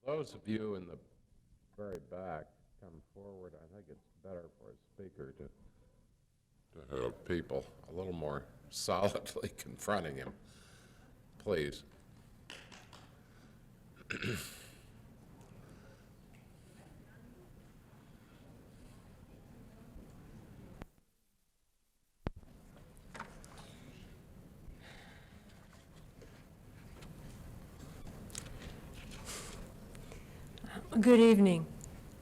Those of you in the very back come forward. I think it's better for a speaker to have people a little more solidly confronting him. Please. Good evening.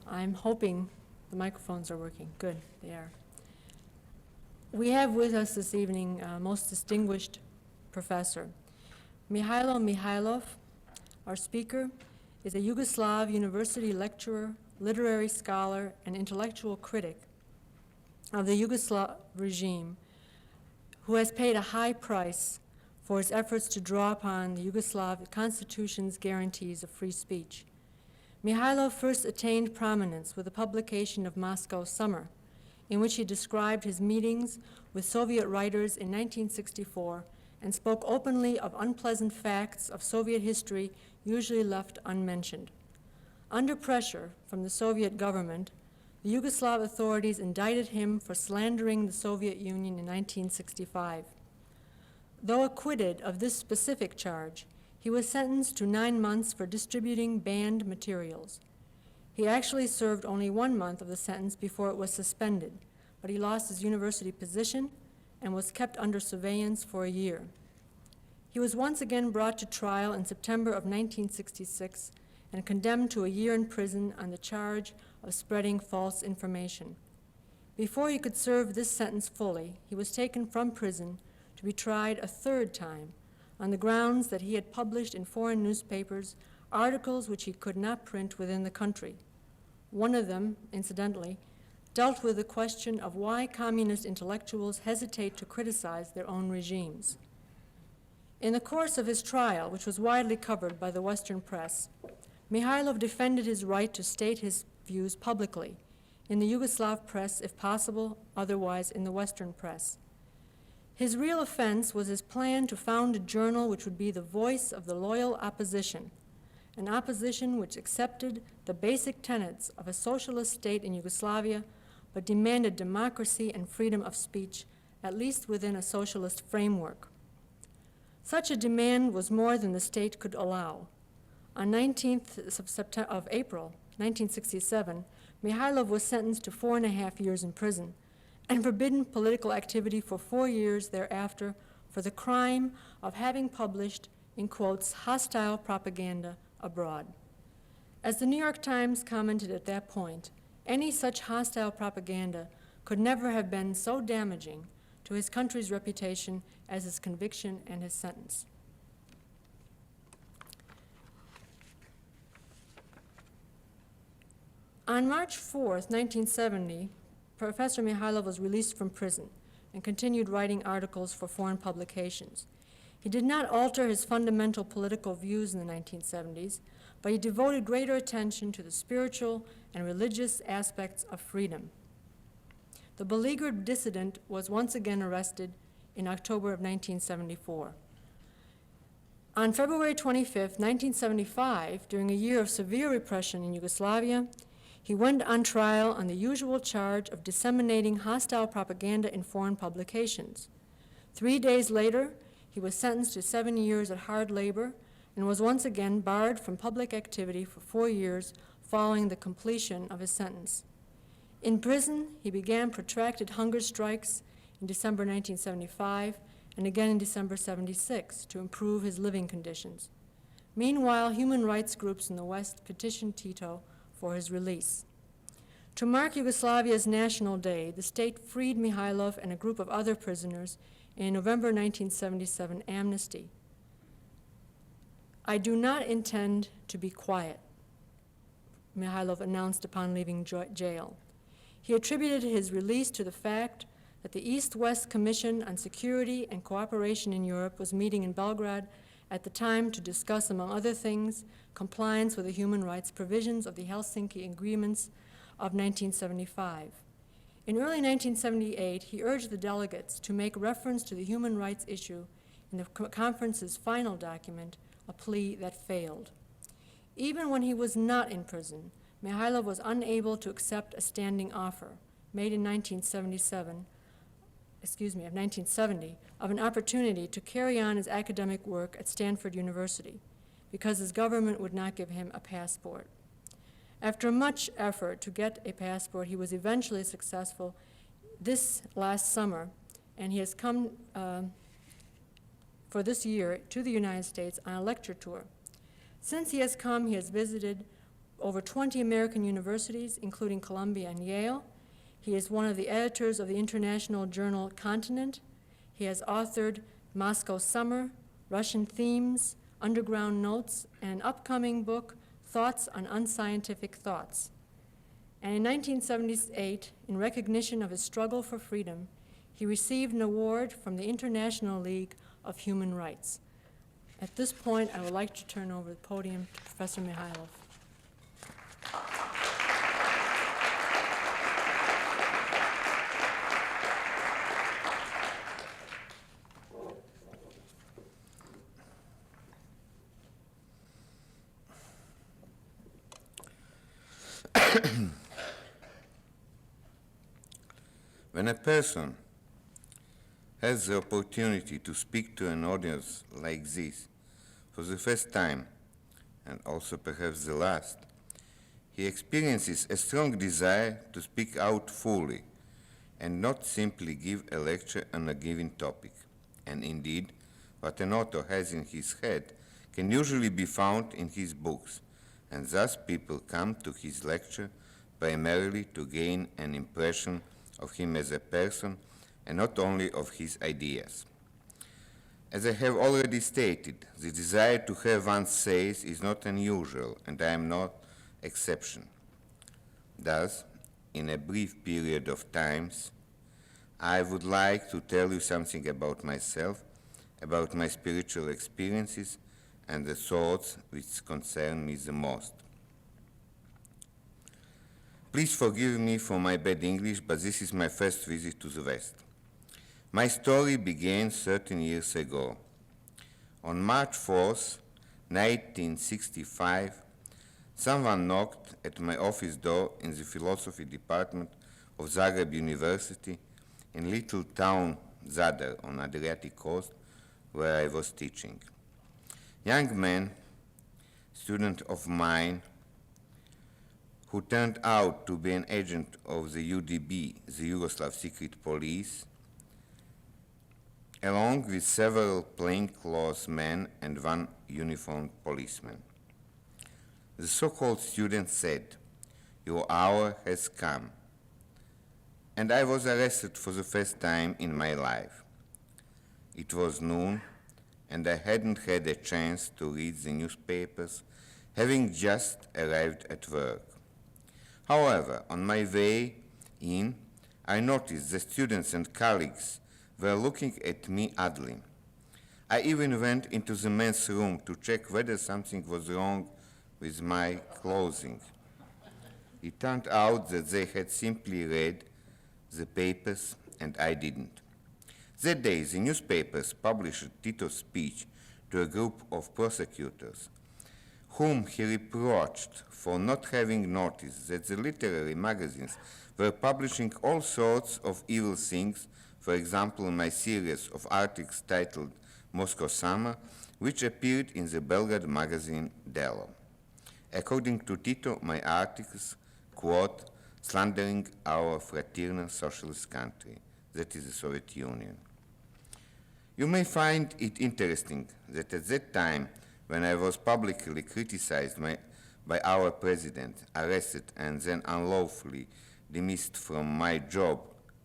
I'm hoping the microphones are working. Good, they are. We have with us this evening a most distinguished professor. Mihailo Mihailov, our speaker, is a Yugoslav university lecturer, literary scholar, and intellectual critic of the Yugoslav regime, who has paid a high price for his efforts to draw upon the Yugoslav Constitution's guarantees of free speech. Mihailov first attained prominence with the publication of Moscow Summer, in which he described his meetings with Soviet writers in 1964 and spoke openly of unpleasant facts of Soviet history usually left unmentioned. Under pressure from the Soviet government, the Yugoslav authorities indicted him for slandering the Soviet Union in 1965. Though acquitted of this specific charge, he was sentenced to 9 months for distributing banned materials. He actually served only 1 month of the sentence before it was suspended, but he lost his university position and was kept under surveillance for a year. He was once again brought to trial in September of 1966 and condemned to a year in prison on the charge of spreading false information. Before he could serve this sentence fully, he was taken from prison to be tried a third time on the grounds that he had published in foreign newspapers articles which he could not print within the country. One of them, incidentally, dealt with the question of why communist intellectuals hesitate to criticize their own regimes. In the course of his trial, which was widely covered by the Western press, Mihailov defended his right to state his views publicly, in the Yugoslav press if possible, otherwise in the Western press. His real offense was his plan to found a journal which would be the voice of the loyal opposition, an opposition which accepted the basic tenets of a socialist state in Yugoslavia, but demanded democracy and freedom of speech, at least within a socialist framework. Such a demand was more than the state could allow. On 19th of April 1967, Mihailov was sentenced to 4.5 years in prison and forbidden political activity for 4 years thereafter for the crime of having published, in quotes, hostile propaganda abroad. As the New York Times commented at that point, any such hostile propaganda could never have been so damaging to his country's reputation as his conviction and his sentence. On March 4th, 1970, Professor Mihailov was released from prison and continued writing articles for foreign publications. He did not alter his fundamental political views in the 1970s, but he devoted greater attention to the spiritual and religious aspects of freedom. The beleaguered dissident was once again arrested in October of 1974. On February 25th, 1975, during a year of severe repression in Yugoslavia, he went on trial on the usual charge of disseminating hostile propaganda in foreign publications. 3 days later, he was sentenced to 7 years at hard labor and was once again barred from public activity for 4 years following the completion of his sentence. In prison, he began protracted hunger strikes in December 1975 and again in December 76 to improve his living conditions. Meanwhile, human rights groups in the West petitioned Tito for his release. To mark Yugoslavia's National Day, the state freed Mihailov and a group of other prisoners in a November 1977 amnesty. "I do not intend to be quiet," Mihailov announced upon leaving jail. He attributed his release to the fact that the East-West Commission on Security and Cooperation in Europe was meeting in Belgrade at the time to discuss, among other things, compliance with the human rights provisions of the Helsinki Agreements of 1975. In early 1978, he urged the delegates to make reference to the human rights issue in the conference's final document, a plea that failed. Even when he was not in prison, Mihailov was unable to accept a standing offer made in 1970, of an opportunity to carry on his academic work at Stanford University because his government would not give him a passport. After much effort to get a passport, he was eventually successful this last summer, and he has come for this year to the United States on a lecture tour. Since he has come, he has visited over 20 American universities, including Columbia and Yale. He is one of the editors of the international journal Continent. He has authored Moscow Summer, Russian Themes, Underground Notes, and an upcoming book, Thoughts on Unscientific Thoughts. And in 1978, in recognition of his struggle for freedom, he received an award from the International League of Human Rights. At this point, I would like to turn over the podium to Professor Mihailov. When a person has the opportunity to speak to an audience like this for the first time, and also perhaps the last, he experiences a strong desire to speak out fully and not simply give a lecture on a given topic. And indeed, what an author has in his head can usually be found in his books, and thus people come to his lecture primarily to gain an impression of him as a person and not only of his ideas. As I have already stated, the desire to have one's says is not unusual, and I am no exception. Thus, in a brief period of times, I would like to tell you something about myself, about my spiritual experiences, and the thoughts which concern me the most. Please forgive me for my bad English, but this is my first visit to the West. My story began 13 years ago. On March 4th, 1965, someone knocked at my office door in the philosophy department of Zagreb University in little town Zadar on Adriatic coast, where I was teaching. Young man, student of mine, who turned out to be an agent of the UDB, the Yugoslav Secret Police, along with several plainclothes men and one uniformed policeman. The so-called student said, "Your hour has come." And I was arrested for the first time in my life. It was noon, and I hadn't had a chance to read the newspapers, having just arrived at work. However, on my way in, I noticed the students and colleagues were looking at me oddly. I even went into the men's room to check whether something was wrong with my clothing. It turned out that they had simply read the papers and I didn't. That day, the newspapers published Tito's speech to a group of prosecutors, whom he reproached for not having noticed that the literary magazines were publishing all sorts of evil things, for example, my series of articles titled Moscow Summer, which appeared in the Belgrade magazine Delo. According to Tito, my articles, quote, slandering our fraternal socialist country, that is the Soviet Union. You may find it interesting that at that time, when I was publicly criticized by our president, arrested and then unlawfully dismissed from my job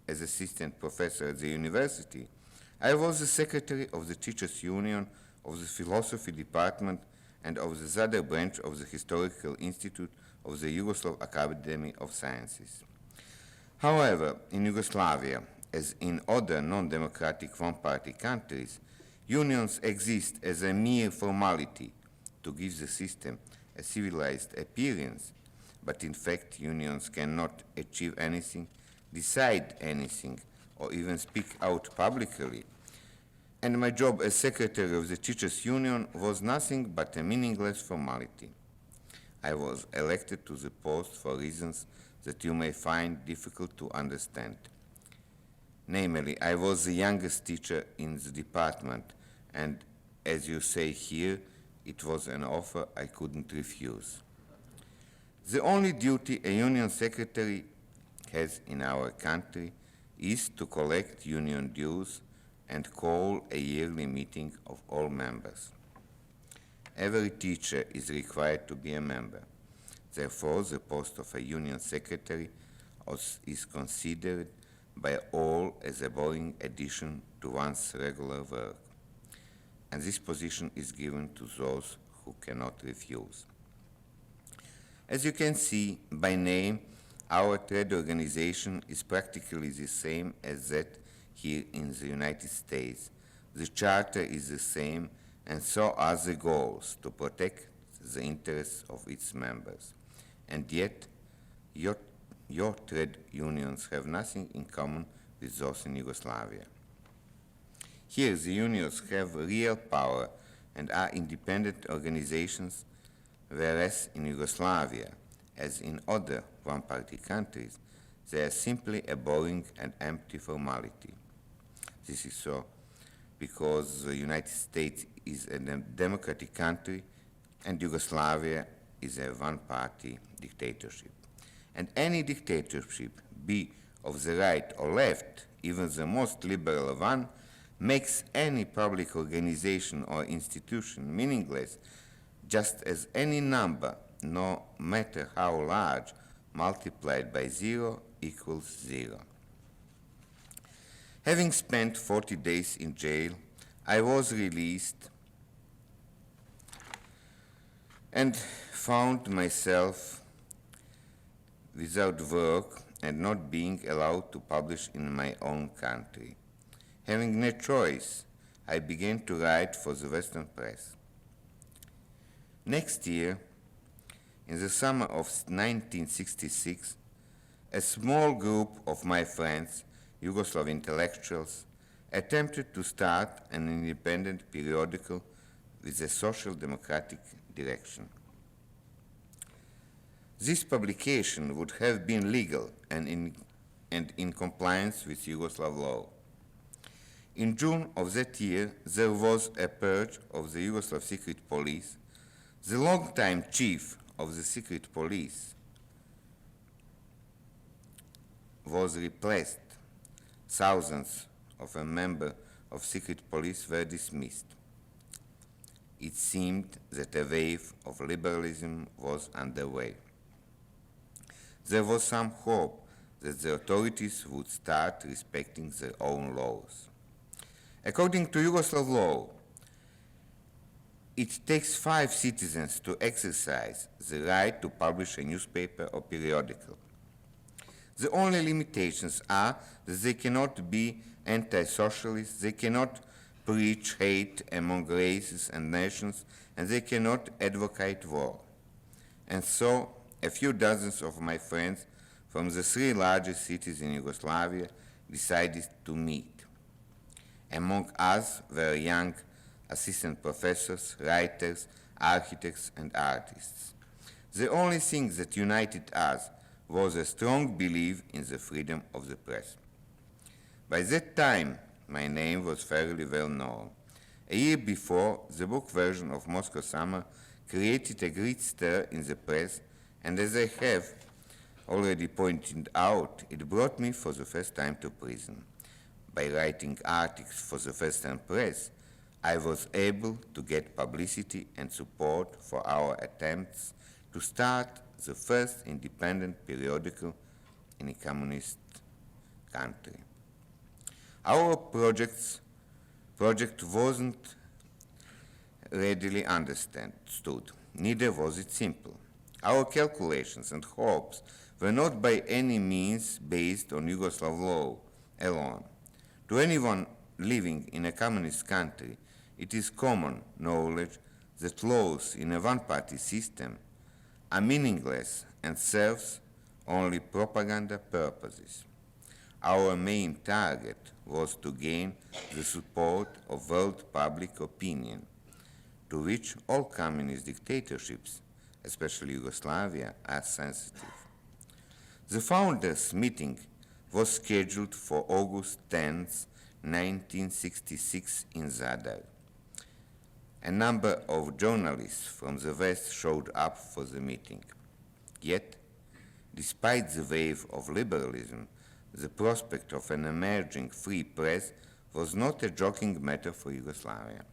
as assistant professor at the university, I was the secretary of the Teachers Union, of the Philosophy Department, and of the Zadar branch of the Historical Institute of the Yugoslav Academy of Sciences. However, in Yugoslavia, as in other non-democratic one-party countries, unions exist as a mere formality to give the system a civilized appearance, but in fact unions cannot achieve anything, decide anything, or even speak out publicly. And my job as secretary of the Teachers Union was nothing but a meaningless formality. I was elected to the post for reasons that you may find difficult to understand. Namely, I was the youngest teacher in the department, and as you say here, it was an offer I couldn't refuse. The only duty a union secretary has in our country is to collect union dues and call a yearly meeting of all members. Every teacher is required to be a member. Therefore, the post of a union secretary is considered by all as a boring addition to one's regular work, and this position is given to those who cannot refuse. As you can see by name, our trade organization is practically the same as that here in the United States. The charter is the same, and so are the goals to protect the interests of its members. And yet, your trade unions have nothing in common with those in Yugoslavia. Here, the unions have real power and are independent organizations, whereas in Yugoslavia, as in other one-party countries, they are simply a boring and empty formality. This is so because the United States is a democratic country and Yugoslavia is a one-party dictatorship. And any dictatorship, be of the right or left, even the most liberal one, makes any public organization or institution meaningless, just as any number, no matter how large, multiplied by 0 equals 0. Having spent 40 days in jail, I was released and found myself without work and not being allowed to publish in my own country. Having no choice, I began to write for the Western press. Next year, in the summer of 1966, a small group of my friends, Yugoslav intellectuals, attempted to start an independent periodical with a social democratic direction. This publication would have been legal and in compliance with Yugoslav law. In June of that year, there was a purge of the Yugoslav secret police. The longtime chief of the secret police was replaced. Thousands of a member of secret police were dismissed. It seemed that a wave of liberalism was underway. There was some hope that the authorities would start respecting their own laws. According to Yugoslav law, it takes 5 citizens to exercise the right to publish a newspaper or periodical. The only limitations are that they cannot be anti-socialist, they cannot preach hate among races and nations, and they cannot advocate war. And so, a few dozens of my friends from the 3 largest cities in Yugoslavia decided to meet. Among us were young assistant professors, writers, architects, and artists. The only thing that united us was a strong belief in the freedom of the press. By that time, my name was fairly well known. A year before, the book version of Moscow Summer created a great stir in the press, and as I have already pointed out, it brought me for the first time to prison. By writing articles for the Western press, I was able to get publicity and support for our attempts to start the first independent periodical in a communist country. Our project wasn't readily understood, neither was it simple. Our calculations and hopes were not by any means based on Yugoslav law alone. To anyone living in a communist country, it is common knowledge that laws in a one-party system are meaningless and serves only propaganda purposes. Our main target was to gain the support of world public opinion, to which all communist dictatorships especially Yugoslavia, are sensitive. The founders' meeting was scheduled for August 10, 1966 in Zadar. A number of journalists from the West showed up for the meeting. Yet, despite the wave of liberalism, the prospect of an emerging free press was not a joking matter for Yugoslavia.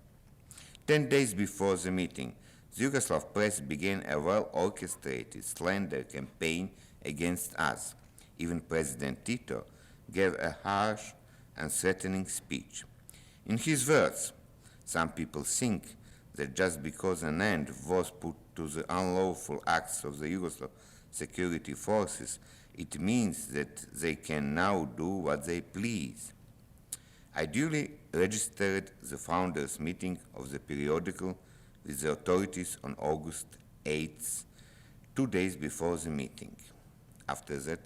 10 days before the meeting, the Yugoslav press began a well-orchestrated slander campaign against us. Even President Tito gave a harsh and threatening speech. In his words, some people think that just because an end was put to the unlawful acts of the Yugoslav security forces, it means that they can now do what they please. I duly registered the founders' meeting of the periodical with the authorities on August 8th, 2 days before the meeting. After that,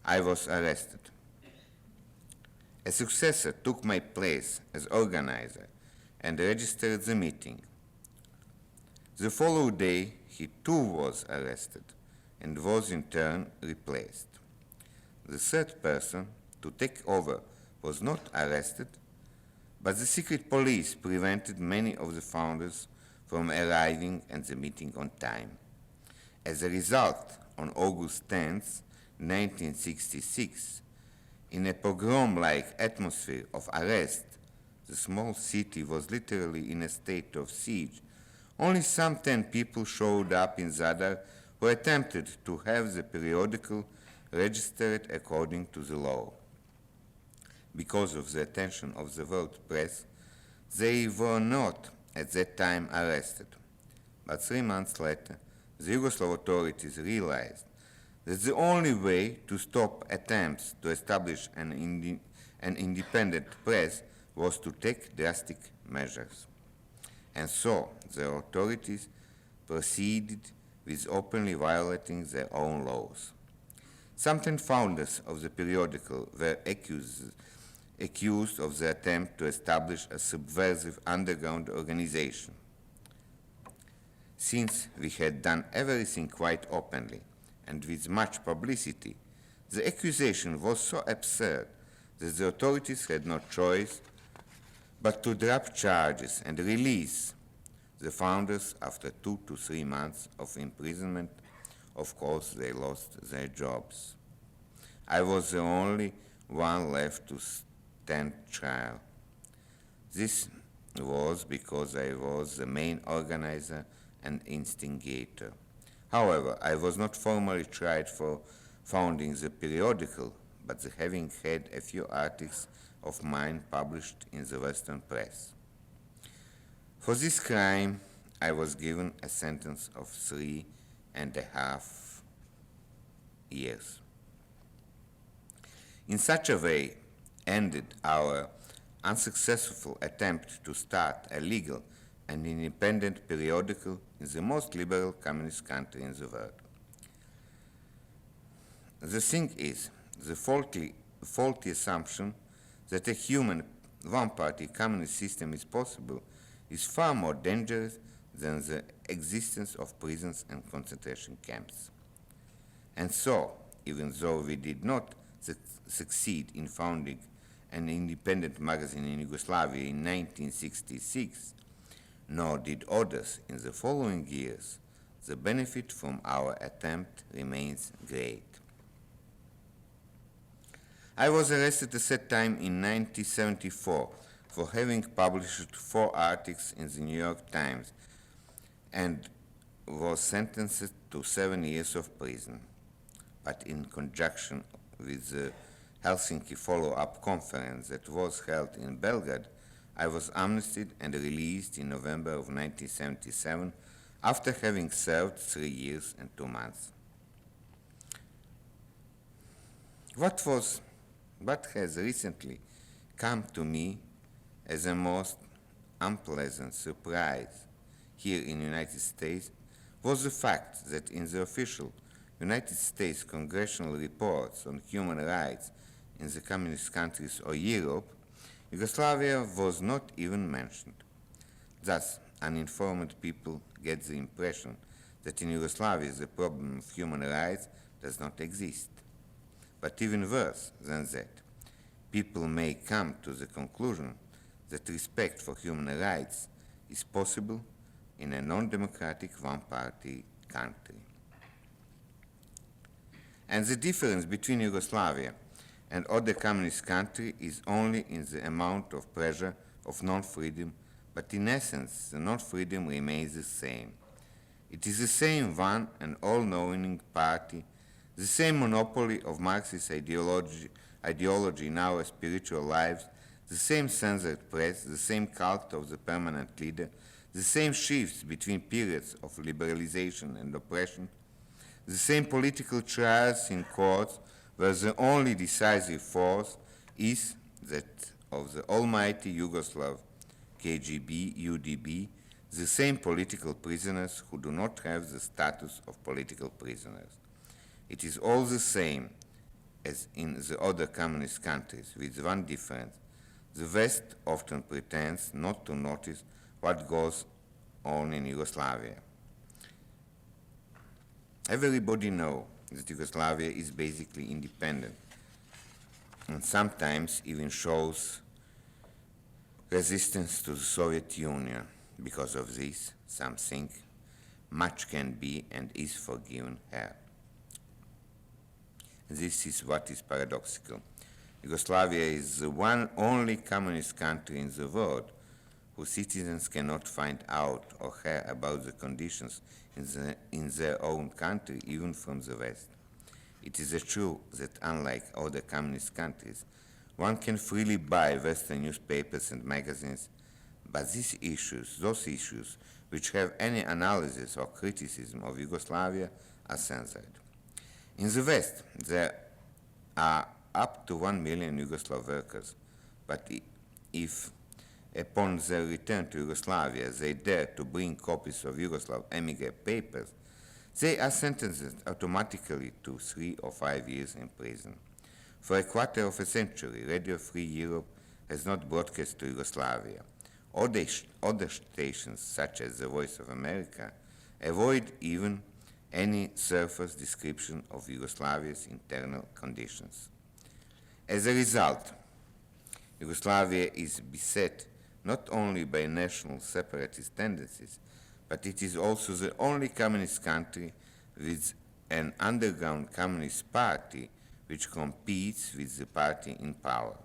I was arrested. A successor took my place as organizer and registered the meeting. The following day, he too was arrested and was in turn replaced. The third person to take over was not arrested, but the secret police prevented many of the founders from arriving at the meeting on time. As a result, on August 10th, 1966, in a pogrom-like atmosphere of arrest, the small city was literally in a state of siege. Only some 10 people showed up in Zadar who attempted to have the periodical registered according to the law. Because of the attention of the world press, they were not at that time arrested. But 3 months later, the Yugoslav authorities realized that the only way to stop attempts to establish an independent press was to take drastic measures. And so the authorities proceeded with openly violating their own laws. Some 10 founders of the periodical were accused of the attempt to establish a subversive underground organization. Since we had done everything quite openly and with much publicity, the accusation was so absurd that the authorities had no choice but to drop charges and release the founders after 2 to 3 months of imprisonment. Of course, they lost their jobs. I was the only one left to stand trial. This was because I was the main organizer and instigator. However, I was not formally tried for founding the periodical, but having had a few articles of mine published in the Western press. For this crime, I was given a sentence of 3.5 years. In such a way ended our unsuccessful attempt to start a legal and independent periodical in the most liberal communist country in the world. The thing is, the faulty assumption that a human one-party communist system is possible is far more dangerous than the existence of prisons and concentration camps. And so, even though we did not succeed in founding an independent magazine in Yugoslavia in 1966, nor did others in the following years, the benefit from our attempt remains great. I was arrested at that time in 1974 for having published 4 articles in the New York Times and was sentenced to 7 years of prison. But in conjunction with the Helsinki follow-up conference that was held in Belgrade, I was amnestied and released in November of 1977 after having served 3 years and 2 months. What has recently come to me as a most unpleasant surprise here in the United States was the fact that in the official United States congressional reports on human rights in the communist countries or Europe, Yugoslavia was not even mentioned. Thus, uninformed people get the impression that in Yugoslavia the problem of human rights does not exist. But even worse than that, people may come to the conclusion that respect for human rights is possible in a non-democratic one-party country. And the difference between Yugoslavia and other communist countries is only in the amount of pressure of non-freedom, but in essence, the non-freedom remains the same. It is the same one and all-knowing party, the same monopoly of Marxist ideology in our spiritual lives, the same censored press, the same cult of the permanent leader, the same shifts between periods of liberalization and oppression, the same political trials in courts where the only decisive force is that of the almighty Yugoslav KGB, UDB, the same political prisoners who do not have the status of political prisoners. It is all the same as in the other communist countries, with one difference. The West often pretends not to notice what goes on in Yugoslavia. Everybody knows that Yugoslavia is basically independent and sometimes even shows resistance to the Soviet Union. Because of this, some think much can be and is forgiven her. This is what is paradoxical. Yugoslavia is the one only communist country in the world whose citizens cannot find out or hear about the conditions in their own country, even from the West. It is true that unlike other communist countries, one can freely buy Western newspapers and magazines, but those issues which have any analysis or criticism of Yugoslavia are censored. In the West, there are up to 1 million Yugoslav workers, but if upon their return to Yugoslavia they dare to bring copies of Yugoslav emigre papers, they are sentenced automatically to 3 or 5 years in prison. For a quarter of a century, Radio Free Europe has not broadcast to Yugoslavia. Other stations, such as the Voice of America, avoid even any surface description of Yugoslavia's internal conditions. As a result, Yugoslavia is beset not only by national separatist tendencies, but it is also the only communist country with an underground communist party which competes with the party in power.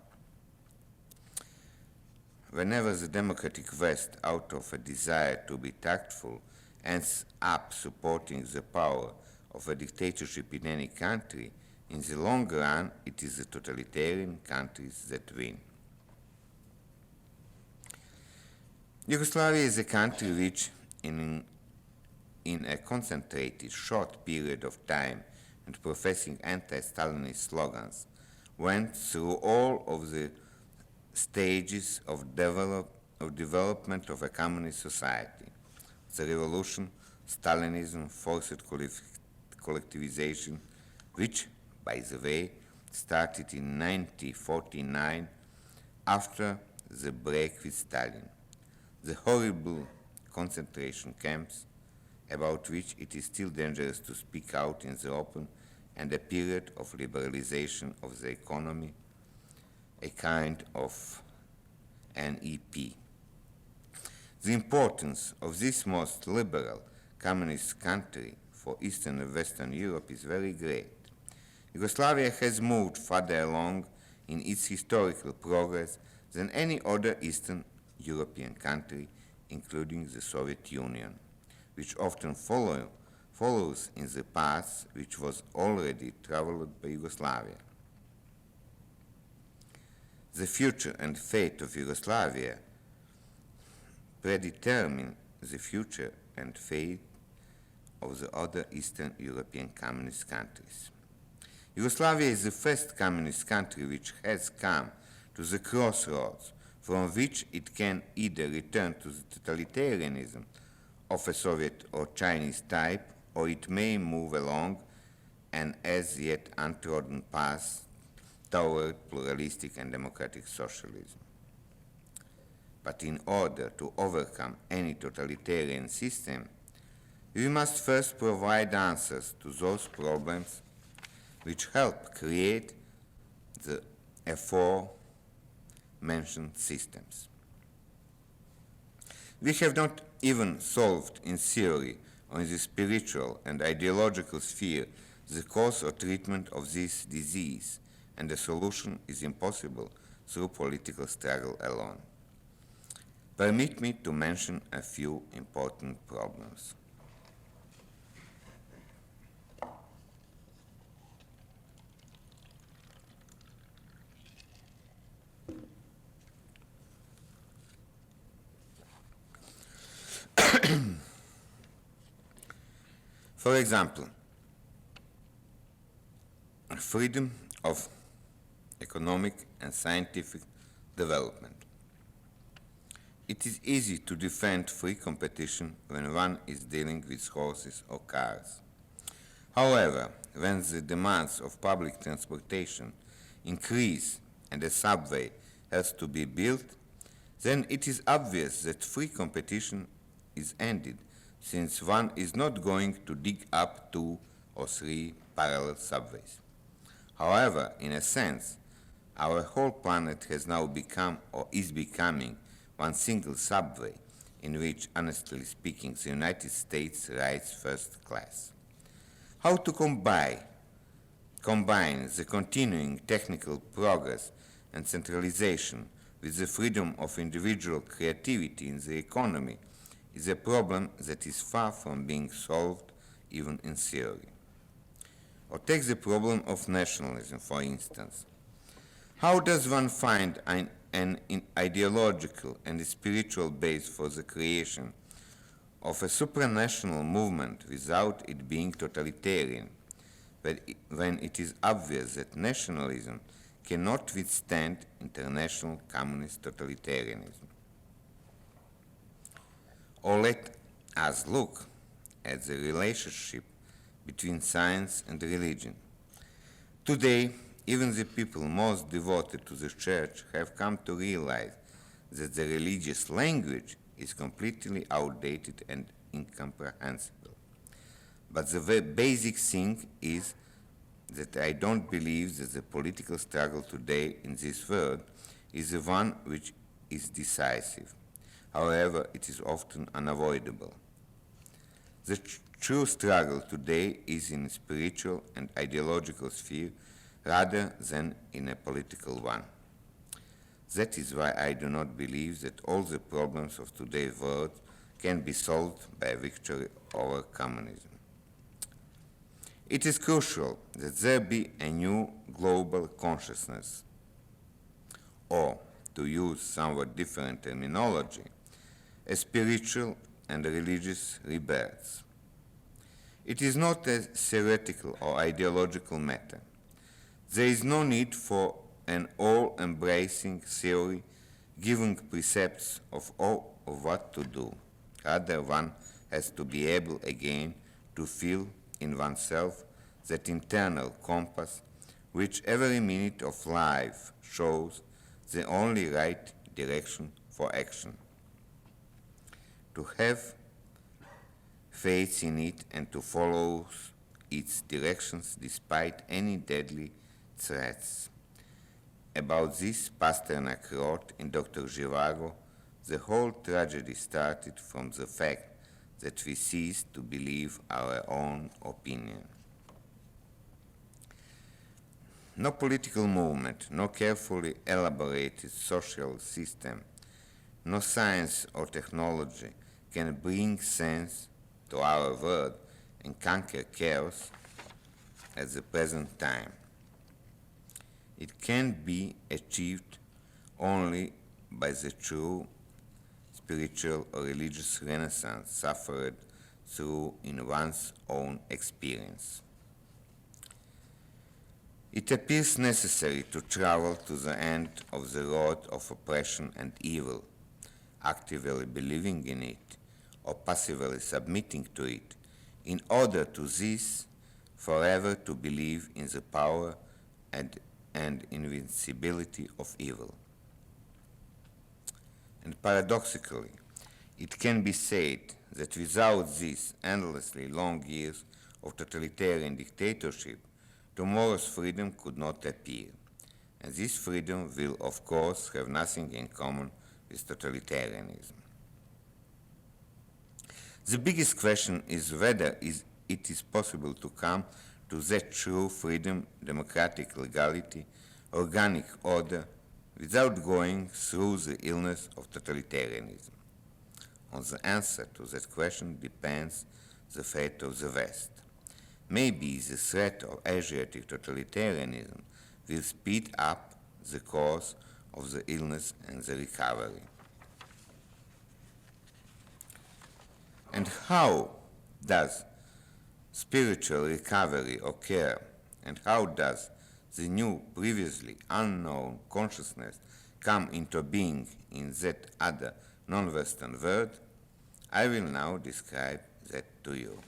Whenever the democratic West, out of a desire to be tactful, ends up supporting the power of a dictatorship in any country, in the long run it is the totalitarian countries that win. Yugoslavia is a country which, in a concentrated, short period of time and professing anti-Stalinist slogans, went through all of the stages of development of a communist society: the revolution, Stalinism, forced collectivization, which, by the way, started in 1949 after the break with Stalin, the horrible concentration camps, about which it is still dangerous to speak out in the open, and a period of liberalization of the economy, a kind of NEP. The importance of this most liberal communist country for Eastern and Western Europe is very great. Yugoslavia has moved further along in its historical progress than any other Eastern European country, including the Soviet Union, which often follows in the path which was already traveled by Yugoslavia. The future and fate of Yugoslavia predetermine the future and fate of the other Eastern European communist countries. Yugoslavia is the first communist country which has come to the crossroads from which it can either return to the totalitarianism of a Soviet or Chinese type, or it may move along an as yet untrodden path toward pluralistic and democratic socialism. But in order to overcome any totalitarian system, We must first provide answers to those problems which help create the aforementioned systems. We have not even solved in theory or in the spiritual and ideological sphere the cause or treatment of this disease, and the solution is impossible through political struggle alone. Permit me to mention a few important problems. For example, freedom of economic and scientific development. It is easy to defend free competition when one is dealing with horses or cars. However, when the demands of public transportation increase and a subway has to be built, then it is obvious that free competition is ended, since one is not going to dig up 2 or 3 parallel subways. However, in a sense, our whole planet has now become or is becoming one single subway in which, honestly speaking, the United States rides first class. How to combine the continuing technical progress and centralization with the freedom of individual creativity in the economy is a problem that is far from being solved even in theory. Or take the problem of nationalism, for instance. How does one find an ideological and spiritual base for the creation of a supranational movement without it being totalitarian, when it is obvious that nationalism cannot withstand international communist totalitarianism? Or let us look at the relationship between science and religion. Today, even the people most devoted to the church have come to realize that the religious language is completely outdated and incomprehensible. But the very basic thing is that I don't believe that the political struggle today in this world is the one which is decisive. However, it is often unavoidable. The true struggle today is in a spiritual and ideological sphere rather than in a political one. That is why I do not believe that all the problems of today's world can be solved by a victory over communism. It is crucial that there be a new global consciousness, or, to use somewhat different terminology, a spiritual and religious rebirth. It is not a theoretical or ideological matter. There is no need for an all-embracing theory giving precepts of all of what to do. Rather, one has to be able again to feel in oneself that internal compass which every minute of life shows the only right direction for action. To have faith in it and to follow its directions despite any deadly threats. About this, Pasternak wrote in Dr. Zhivago, the whole tragedy started from the fact that we ceased to believe our own opinion. No political movement, no carefully elaborated social system, no science or technology can bring sense to our world and conquer chaos at the present time. It can be achieved only by the true spiritual or religious renaissance suffered through in one's own experience. It appears necessary to travel to the end of the road of oppression and evil, actively believing in it or passively submitting to it, in order to cease forever to believe in the power and invincibility of evil. And paradoxically, it can be said that without these endlessly long years of totalitarian dictatorship, tomorrow's freedom could not appear. And this freedom will, of course, have nothing in common with totalitarianism. The biggest question is whether it is possible to come to that true freedom, democratic legality, organic order, without going through the illness of totalitarianism. On the answer to that question depends the fate of the West. Maybe the threat of Asiatic totalitarianism will speed up the course of the illness and the recovery. And how does spiritual recovery occur, and how does the new, previously unknown consciousness come into being in that other non-Western world? I will now describe that to you.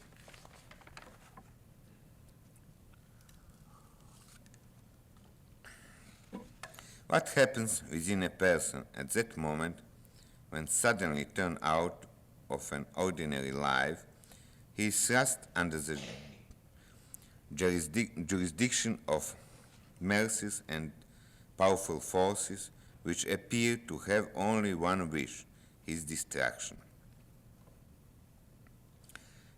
What happens within a person at that moment when suddenly turned out of an ordinary life, he is thrust under the jurisdiction of mercies and powerful forces which appear to have only one wish, his destruction?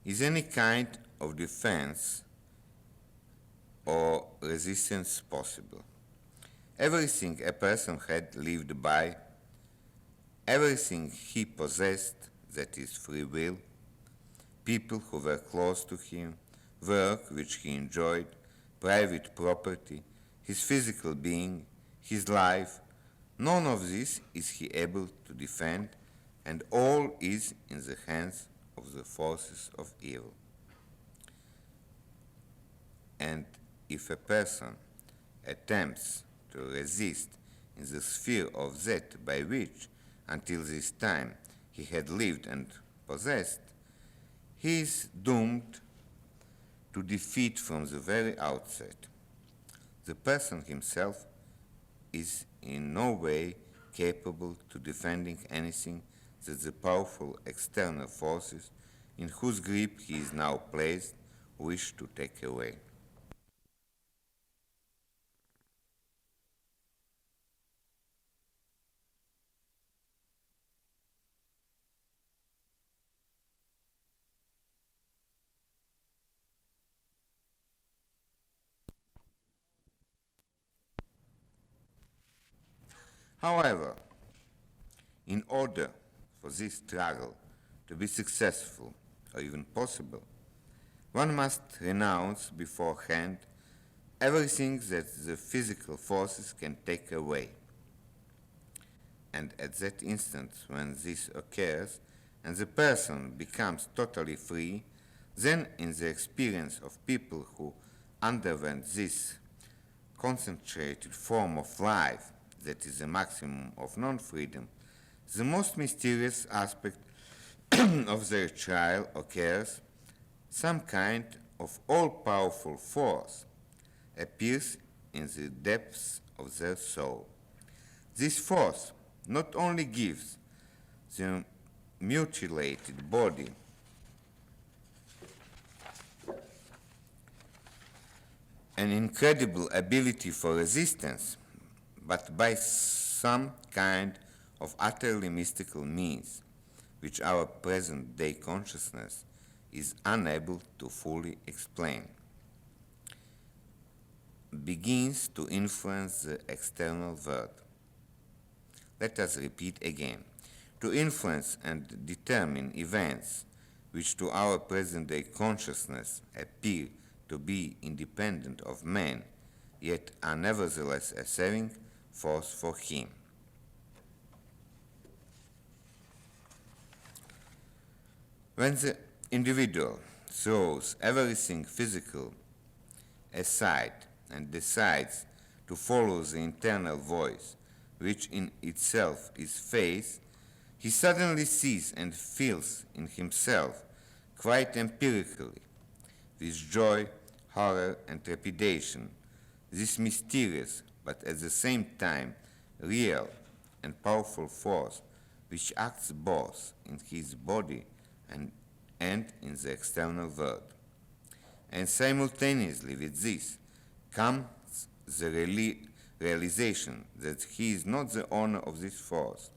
Is any kind of defense or resistance possible? Everything a person had lived by, everything he possessed, that is free will, people who were close to him, work which he enjoyed, private property, his physical being, his life, none of this is he able to defend, and all is in the hands of the forces of evil. And if a person attempts to resist in the sphere of that by which, until this time, he had lived and possessed, he is doomed to defeat from the very outset. The person himself is in no way capable to defending anything that the powerful external forces in whose grip he is now placed wish to take away. However, in order for this struggle to be successful or even possible, one must renounce beforehand everything that the physical forces can take away. And at that instant when this occurs and the person becomes totally free, then in the experience of people who underwent this concentrated form of life, that is the maximum of non-freedom, the most mysterious aspect of their trial occurs. Some kind of all-powerful force appears in the depths of their soul. This force not only gives the mutilated body an incredible ability for resistance, but by some kind of utterly mystical means, which our present-day consciousness is unable to fully explain, begins to influence the external world. Let us repeat again. To influence and determine events which to our present-day consciousness appear to be independent of man, yet are nevertheless a saving force for him. When the individual throws everything physical aside and decides to follow the internal voice, which in itself is faith, he suddenly sees and feels in himself, quite empirically, with joy, horror, and trepidation, this mysterious but at the same time real and powerful force which acts both in his body and in the external world. And simultaneously with this comes the realization that he is not the owner of this force,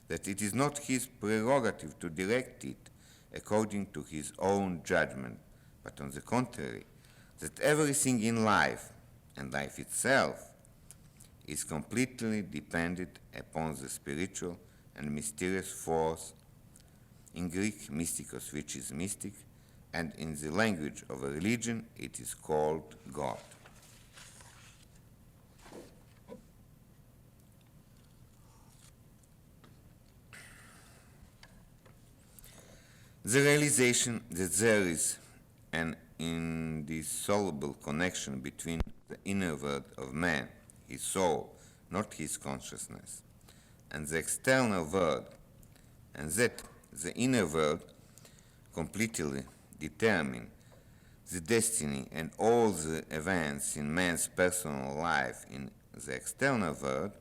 that it is not his prerogative to direct it according to his own judgment, but on the contrary, that everything in life, and life itself, is completely dependent upon the spiritual and mysterious force, in Greek, mystikos, which is mystic, and in the language of a religion, it is called God. The realization that there is an indissoluble connection between the inner world of man, his soul, not his consciousness, and the external world, and that the inner world completely determine the destiny and all the events in man's personal life in the external world,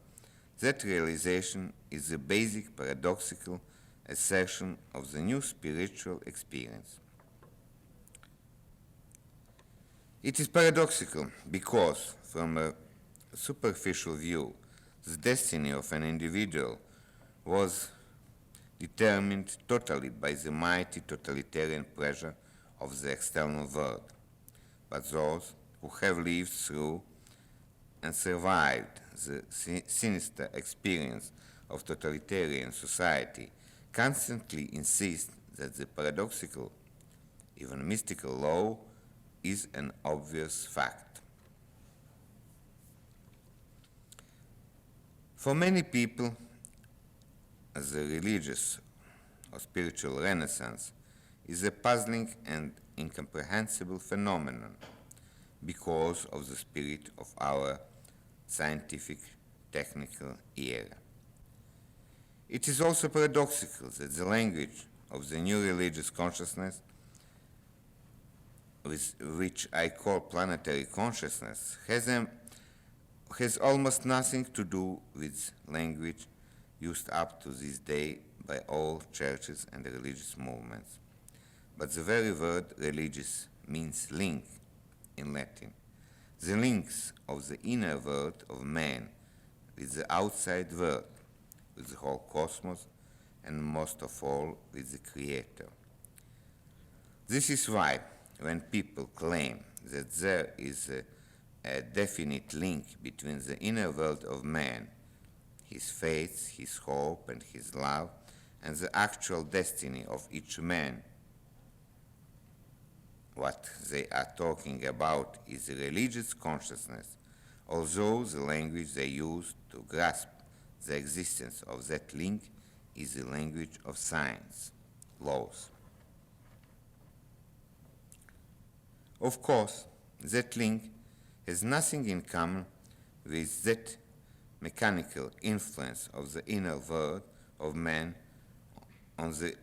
that realization is the basic paradoxical assertion of the new spiritual experience. It is paradoxical because, from a superficial view, the destiny of an individual was determined totally by the mighty totalitarian pressure of the external world. But those who have lived through and survived the sinister experience of totalitarian society constantly insist that the paradoxical, even mystical law is an obvious fact. For many people, the religious or spiritual renaissance is a puzzling and incomprehensible phenomenon because of the spirit of our scientific technical era. It is also paradoxical that the language of the new religious consciousness, which I call planetary consciousness, has almost nothing to do with language used up to this day by all churches and religious movements. But the very word religious means link in Latin. The links of the inner world of man with the outside world, with the whole cosmos, and most of all with the Creator. This is why when people claim that there is a definite link between the inner world of man, his faith, his hope, and his love, and the actual destiny of each man, what they are talking about is religious consciousness, although the language they use to grasp the existence of that link is the language of science, laws. Of course, that link has nothing in common with that mechanical influence of the inner world of man on the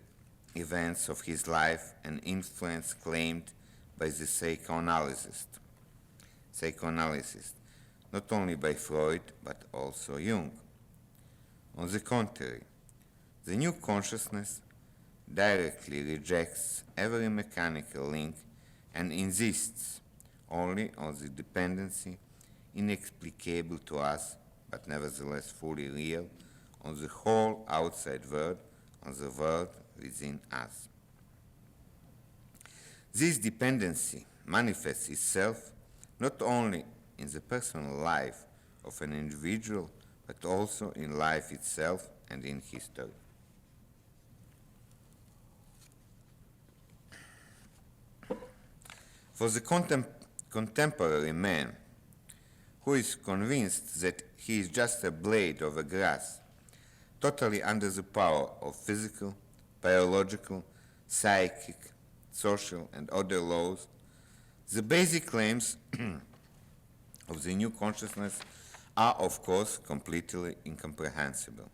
events of his life, an influence claimed by the psychoanalyst, not only by Freud but also Jung. On the contrary, the new consciousness directly rejects every mechanical link and insists only on the dependency, inexplicable to us, but nevertheless fully real, on the whole outside world, on the world within us. This dependency manifests itself not only in the personal life of an individual, but also in life itself and in history. For the contemporary man, who is convinced that he is just a blade of a grass, totally under the power of physical, biological, psychic, social, and other laws, the basic claims of the new consciousness are, of course, completely incomprehensible.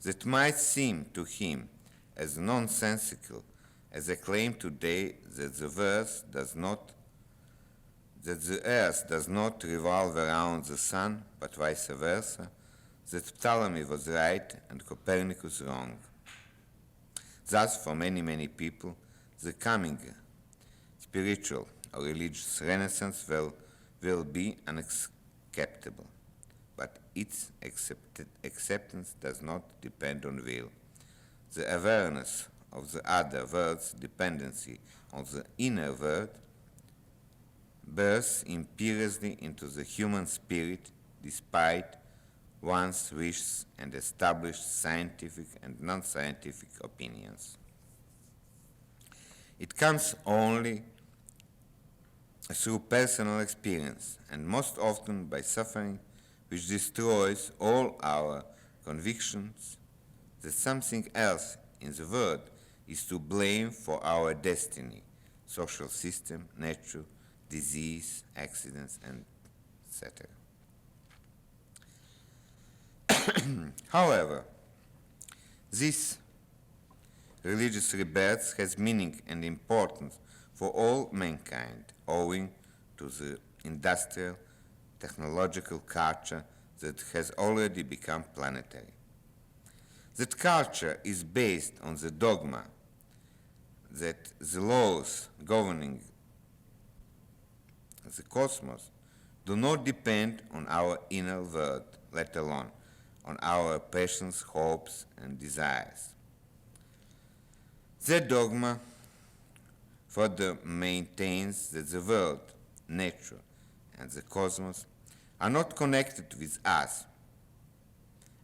That might seem to him as nonsensical as a claim today that the earth does not revolve around the sun, but vice versa, that Ptolemy was right and Copernicus wrong. Thus, for many, many people, the coming spiritual or religious renaissance will be unacceptable. But its acceptance does not depend on will. The awareness of the other world's dependency on the inner world bursts imperiously into the human spirit despite one's wishes and established scientific and non-scientific opinions. It comes only through personal experience and most often by suffering which destroys all our convictions that something else in the world is to blame for our destiny, social system, nature, disease, accidents, and etc. However, this religious rebirth has meaning and importance for all mankind, owing to the industrial, technological culture that has already become planetary. That culture is based on the dogma that the laws governing the cosmos do not depend on our inner world, let alone on our passions, hopes, and desires. That dogma further maintains that the world, nature, and the cosmos are not connected with us,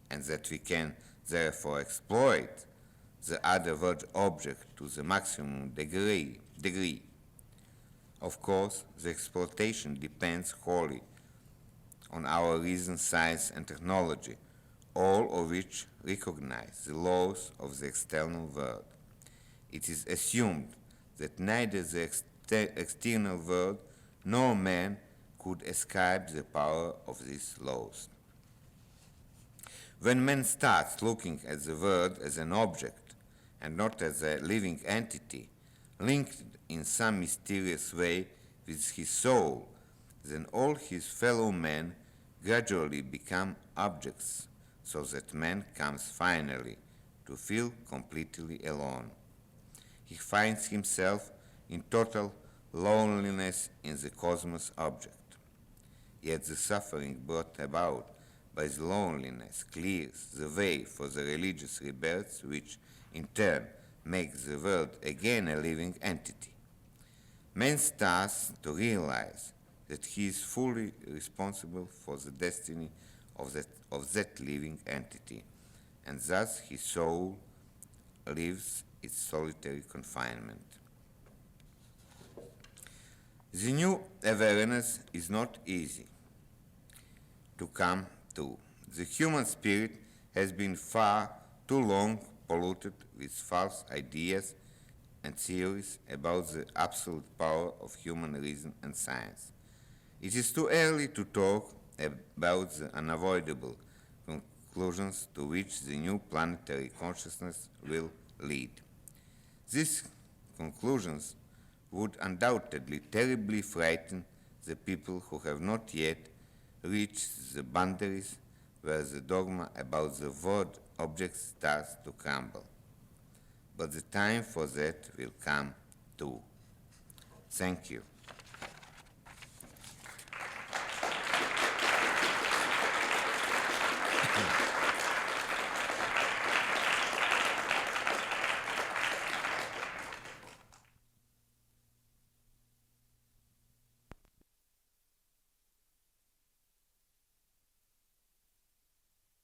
and that we can therefore exploit the other world object to the maximum degree. Of course, the exploitation depends wholly on our reason, science, and technology, all of which recognize the laws of the external world. It is assumed that neither the external world nor man could escape the power of these laws. When man starts looking at the world as an object and not as a living entity, linked in some mysterious way with his soul, then all his fellow men gradually become objects, so that man comes finally to feel completely alone. He finds himself in total loneliness in the cosmos object. Yet the suffering brought about by the loneliness clears the way for the religious rebirth, which in turn makes the world again a living entity. Man starts to realize that he is fully responsible for the destiny of that living entity, and thus his soul leaves its solitary confinement. The new awareness is not easy to come to. The human spirit has been far too long polluted with false ideas and theories about the absolute power of human reason and science. It is too early to talk about the unavoidable conclusions to which the new planetary consciousness will lead. These conclusions would undoubtedly terribly frighten the people who have not yet reached the boundaries where the dogma about the world object starts to crumble. But the time for that will come too. Thank you.